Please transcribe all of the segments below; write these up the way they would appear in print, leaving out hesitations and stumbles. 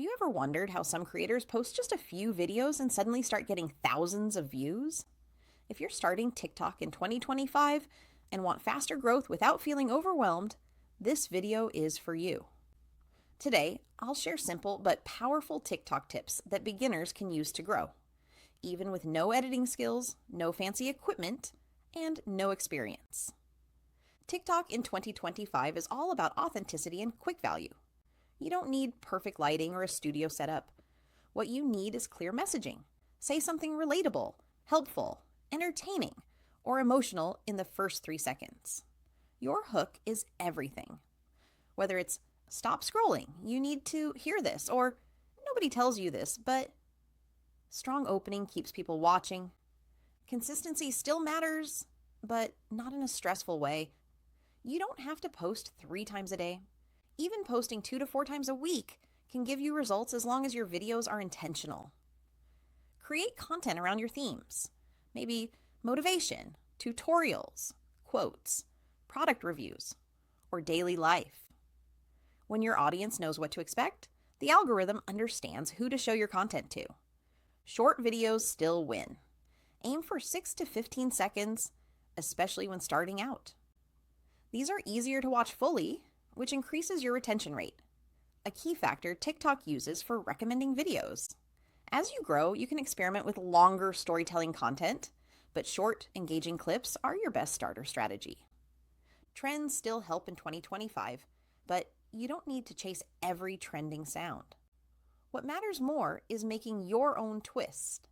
you ever wondered how some creators post just a few videos and suddenly start getting thousands of views? If you're starting TikTok in 2025 and want faster growth without feeling overwhelmed, this video is for you. Today, I'll share simple but powerful TikTok tips that beginners can use to grow, even with no editing skills, no fancy equipment, and no experience. TikTok in 2025 is all about authenticity and quick value. You don't need perfect lighting or a studio setup. What you need is clear messaging. Say something relatable, helpful, entertaining, or emotional in the first 3 seconds. Your hook is everything. Whether it's stop scrolling, you need to hear this, or nobody tells you this, but strong opening keeps people watching. Consistency still matters, but not in a stressful way. You don't have to post 3 times a day. Even posting 2 to 4 times a week can give you results as long as your videos are intentional. Create content around your themes. Maybe motivation, tutorials, quotes, product reviews, or daily life. When your audience knows what to expect, the algorithm understands who to show your content to. Short videos still win. Aim for 6 to 15 seconds, especially when starting out. These are easier to watch fully, which increases your retention rate, a key factor TikTok uses for recommending videos. As you grow, you can experiment with longer storytelling content, but short, engaging clips are your best starter strategy. Trends still help in 2025, but you don't need to chase every trending sound. What matters more is making your own twist.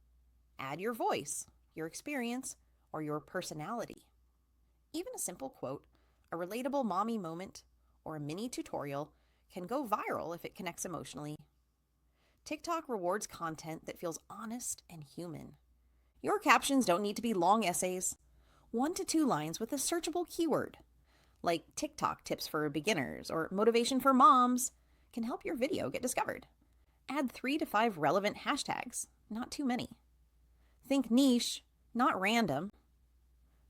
Add your voice, your experience, or your personality. Even a simple quote, a relatable mommy moment, or a mini tutorial can go viral if it connects emotionally. TikTok rewards content that feels honest and human. Your captions don't need to be long essays. 1 to 2 lines with a searchable keyword, like TikTok tips for beginners or motivation for moms, can help your video get discovered. Add 3 to 5 relevant hashtags, not too many. Think niche, not random.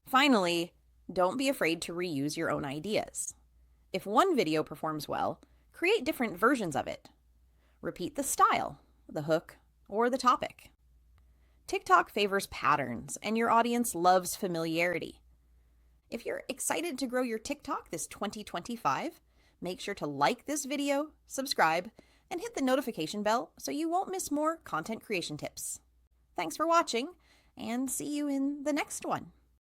Finally, don't be afraid to reuse your own ideas. If one video performs well, create different versions of it. Repeat the style, the hook, or the topic. TikTok favors patterns, and your audience loves familiarity. If you're excited to grow your TikTok this 2025, make sure to like this video, subscribe, and hit the notification bell so you won't miss more content creation tips. Thanks for watching, and see you in the next one.